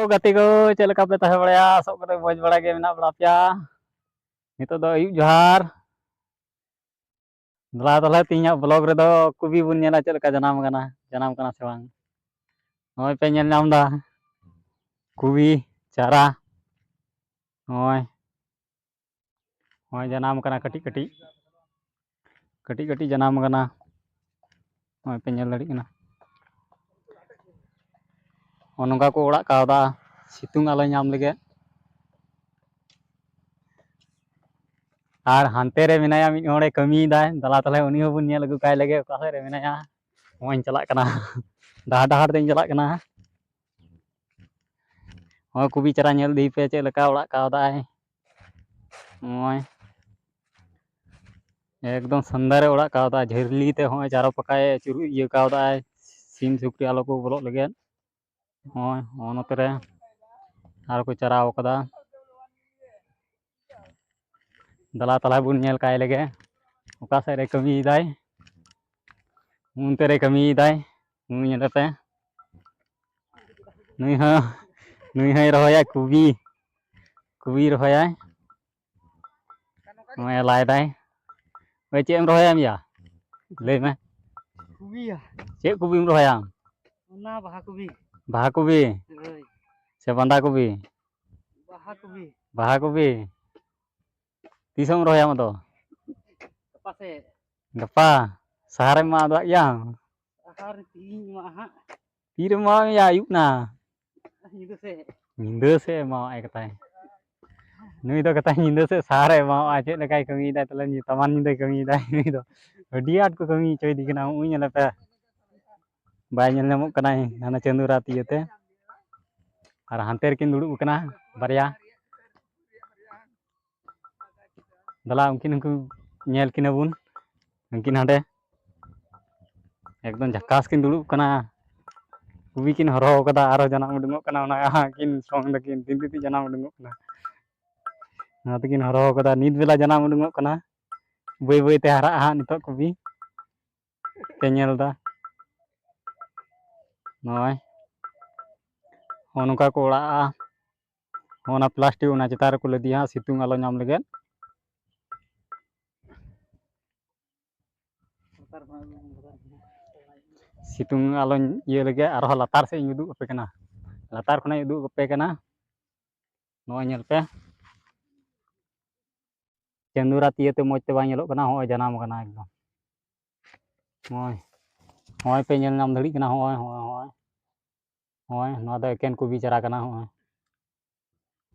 गाते को चल का पे तहे बड़ाया सब करे मौज बड़ा गे मेना बड़ा पिया नितो दो अयुब जोहार दला तले तीना ब्लॉग रे दो कुबी बुन नेला चल का जनाम कना से बांग होय पे नेल नाम दा कुबी चारा होय होय जनाम कना कटी कटी जनाम कना होय पे नेल दड़ी कना नोंगा को ओड़ा कावदा सितुंग आलो नाम लगे और हानते रे मेनाया मिद होड़े कमी दाय दला तले उनी हो बुन नेल अगु काय लगे ओका से रे मेनाया होय चला कना डहार तें चला कना होय कुबी चारा नेल दी पे चेल का ओड़ा कावदाय होय एकदम सुंदर ओड़ा कावदा झरली ते होय चारो पकाय चुरु ये कावदाय सीम सुक्री आलो को बोलो लगे होय नोते रे आर को चराव कदा दला तला बुन नेल काय लगे ओका से रे कमी दाय उनते रे कमी दाय नुई नेलते नुई है रहोया कुबी रहोया होय लाय दाय ओय चेम रहोया मिया ले में कुबी चे कुबीम रहोया ना बाहा कुबी से बंदा कुबी बाहा कुबी तीसम रहोया मतो गप्पा सहारे मा दो या तीर मा या अयुब ना नींदे से मा आय कताय नुई दो कताय नींदे से सहारे मा आ चे लकाय कमी दा तले तमान नींदे कमी दा नुई दो अडी आट को कमी चोय दी कना उई नेला पे बाय नेल नामो कनाय हाना चंदू रात इयते और हानते रकिन दुड़ुब कना बारया दला उनकिन को नेल किना बुन उनकिन हांडे एकदम झकास किन दुड़ुब कना कुबी किन हरो कदा आरो जनाम उडुंगो कना ओना किन सोंग दकिन तीन तीन जनाम उडुंगो कना ना तकिन हरो कदा नीत बेला जनाम उडुंगो कना बई बई ते हरा हा नितो कुबी पे नेल दा नय नोंका को ओड़ा होना प्लास्टिक ओना चितार को लदिया सितुंग आलो नाम लगे सितुंग आलो ये लगे आरो लातार से उदुग अपे कना लातार खना उदुग अपे कना नय नेल पे चंदू रात इयते मौज ते बा नेलो कना होय जनाम कना एकदम होय होय पे नेल नाम दड़ी कना होय होय होय होय नोआ दो एकेन कुबी चारा कना होय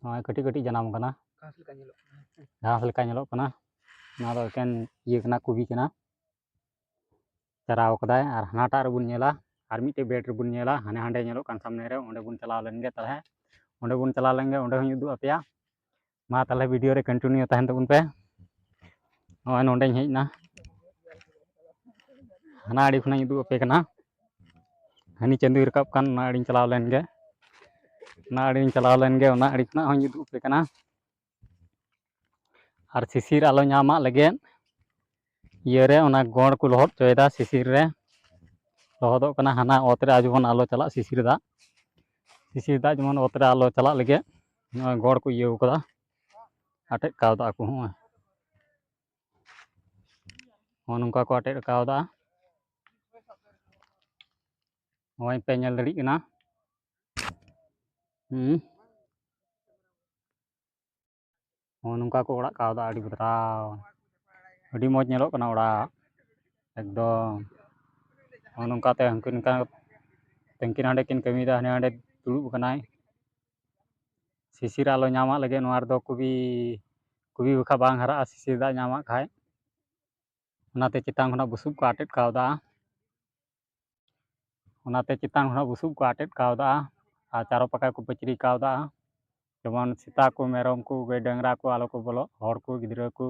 होय कटी जनाम कना घास लेका नेलो कना नोआ दो एकेन ये कना कुबी कना चराव कदाय और हानाटा रे बुन नेला और मिटे बेड रे बुन नेला हाने हांडे नेलो कान सामने रे ओंडे बुन चलाव लेन गे तले ओंडे बुन चलाव लेन गे ओंडे हूँ उदुग अपेया मा तले वीडियो रे कंटिन्यू तहन तबुन पे होय नोंडे हेजना हाना आड़ी खुना उदुग अपे कना हानी चंदू रकाब कान ना आड़ी चलाव लेन गे ना आड़ी चलाव लेन गे ओना आड़ी खुना हूँ उदुग अपे कना और शिशिर आलो नामा लगे ये रे ओना गोड़ को लहद चोयदा शिशिर रे लहदोग कना हाना ओत रे जेमन आलो चला शिशिर दा जेमन ओत रे आलो चला लगे नय गोड़ को इयौ कदा आटेद कावदा को होय नोंका को आटेद कावदा होय पे नेल दड़ी कना नोंका को ओड़ा कावदा आड़ी बतराव अड़ी मौज नेलो कना ओड़ा एकदम नोंका ते हंकिन का तंकिन हांडे किन कमी दा हाने हांडे दुड़ुब कनाय शिशिर आलो नामा लगे नोआ रे दो कुबी बखा बांग हरा शिशिर दा नामा खाय ओनाते चितान खना बुसुब को आटेद कावदा ओनाते चितान खना बुसुब को आटेद कावदा आ चारो पकाय को पचरी कावदा जेमन सीता को मेरम को गाय डंगरा को आलो को बोलो हर को गिद्रा को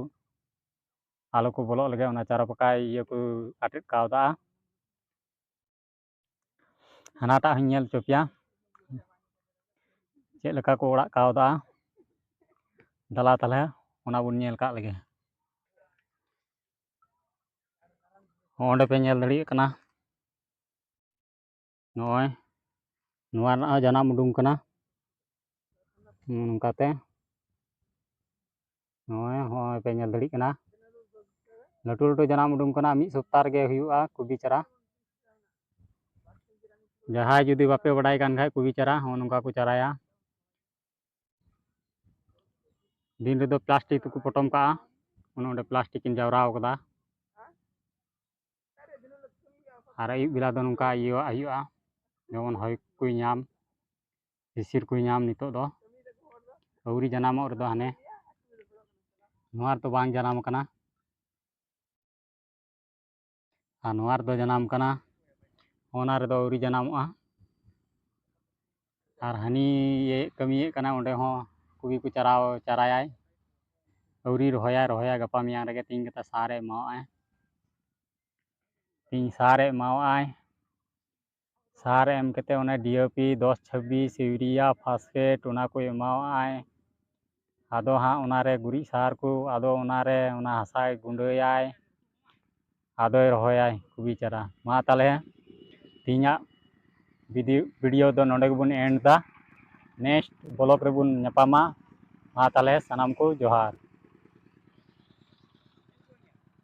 आलो को बोलो लगे ओना चारो पकाय ये को आटेद कावदा हानाटा हूँ नेल चोपिया चेद लेका को ओड़ा कावदा दला तले ओना बुन नेल का लगे ओंडे पे नेल दड़ी कना नय नोआ रना जनाम उडुंग कना ᱱᱚᱝᱠᱟᱛᱮ ᱱᱚᱜᱼᱚᱭ ᱯᱮ ᱧᱮᱞ ᱫᱟᱲᱮᱭᱟᱜ ᱠᱟᱱᱟ ᱞᱟᱹᱴᱩ ᱞᱟᱹᱴᱩ ᱡᱟᱱᱟᱢ ᱩᱰᱩᱝ ᱠᱟᱱᱟ ᱢᱤᱫ ᱥᱚᱯᱛᱟ ᱨᱮᱜᱮ ᱦᱩᱭᱩᱜᱼᱟ ᱠᱚᱵᱤ ᱪᱟᱨᱟ ᱡᱟᱦᱟᱸᱭ ᱡᱩᱫᱤ ᱵᱟᱯᱮ ᱵᱟᱰᱟᱭ ᱠᱟᱱ ᱠᱷᱟᱡ ᱠᱚᱵᱤ ᱪᱟᱨᱟ ᱦᱚᱸ ᱱᱚᱝᱠᱟ ᱠᱚ ᱪᱟᱨᱟᱭᱟ ᱫᱤᱱ ᱨᱮᱫᱚ ᱯᱞᱟᱥᱴᱤᱠ ᱛᱮᱠᱚ ᱯᱚᱴᱚᱢ ᱠᱟᱜᱼᱟ ᱚᱸᱰᱮ ᱯᱞᱟᱥᱴᱤᱠ ᱤᱧ ᱡᱟᱣᱨᱟ ᱠᱟᱫᱟ ᱟᱨ ᱟᱹᱭᱩᱵ ᱵᱮᱞᱟ ᱫᱚ ᱱᱚᱝᱠᱟ ᱤᱭᱟᱹᱣᱟᱜ ᱦᱩᱭᱩᱜᱼᱟ ᱡᱮᱢᱚᱱ ᱦᱚᱭ ᱠᱚᱭ ᱧᱟᱢ ᱥᱤᱥᱤᱨ ᱠᱚᱭ ᱧᱟᱢ ᱱᱤᱛᱚᱜ ᱫᱚ ᱟᱹᱣᱨᱤ ᱡᱟᱱᱟᱢᱚᱜ ᱨᱮᱫᱚ ᱦᱟᱱᱮ ᱱᱚᱣᱟ ᱨᱮᱫᱚ ᱵᱟᱝ ᱡᱟᱱᱟᱢ ᱠᱟᱱᱟ ᱟᱨ ᱱᱚᱣᱟ ᱨᱮᱫᱚ ᱡᱟᱱᱟᱢ ᱠᱟᱱᱟ ᱚᱱᱟ ᱨᱮᱫᱚ ᱟᱹᱣᱨᱤ ᱡᱟᱱᱟᱢᱚᱜᱼᱟ ᱟᱨ ᱦᱟᱹᱱᱤ ᱠᱟᱹᱢᱤᱭᱮᱫ ᱠᱟᱱᱟ ᱚᱸᱰᱮ ᱦᱚᱸ ᱠᱚᱵᱤ ᱠᱚ ᱪᱟᱨᱟᱭᱟᱭ ᱟᱹᱣᱨᱤ ᱨᱚᱦᱚᱭᱟ ᱜᱟᱯᱟ ᱢᱮᱭᱟᱝ ᱨᱮᱜᱮ ᱛᱮᱦᱮᱧ ᱜᱟᱯᱟ ᱥᱟᱨᱮ ᱮᱢᱟᱣᱟᱜᱼᱟᱭ ᱛᱮᱦᱮᱧ ᱥᱟᱨᱮ ᱮᱢᱟᱣᱟᱜᱼᱟᱭ ᱥᱟᱨ ᱮᱢ ᱠᱟᱛᱮᱫ ᱚᱱᱮ DAP 10-26 ᱤᱭᱩᱨᱤᱭᱟ ᱯᱷᱟᱥᱯᱷᱮᱴ ᱚᱱᱟ ᱠᱚ ᱮᱢᱟᱣᱟᱜᱼᱟᱭ ᱟᱫᱚ ᱦᱟᱸᱜ ᱚᱱᱟᱨᱮ ᱜᱩᱨᱤᱡ ᱥᱟᱨ ᱠᱚ ᱟᱫᱚ ᱚᱱᱟᱨᱮ ᱚᱱᱟ ᱦᱟᱥᱟᱭ ᱜᱩᱸᱰᱟᱹᱭᱟᱭ ᱟᱫᱚᱭ ᱨᱚᱦᱚᱭᱟᱭ ᱠᱚᱵᱤ ᱪᱟᱨᱟ ᱢᱟ ᱛᱟᱦᱚᱞᱮ ᱛᱮᱦᱮᱧᱟᱜ ᱵᱷᱤᱰᱤᱭᱳ ᱫᱚ ᱱᱚᱰᱮ ᱜᱮᱵᱚᱱ ᱮᱱᱰ ᱮᱫᱟ ᱱᱮᱠᱥᱴ ᱵᱞᱚᱜ ᱨᱮᱵᱚᱱ ᱧᱟᱯᱟᱢᱟ ᱢᱟ ᱛᱟᱦᱚᱞᱮ ᱥᱟᱱᱟᱢ ᱠᱚ ᱡᱚᱦᱟᱨ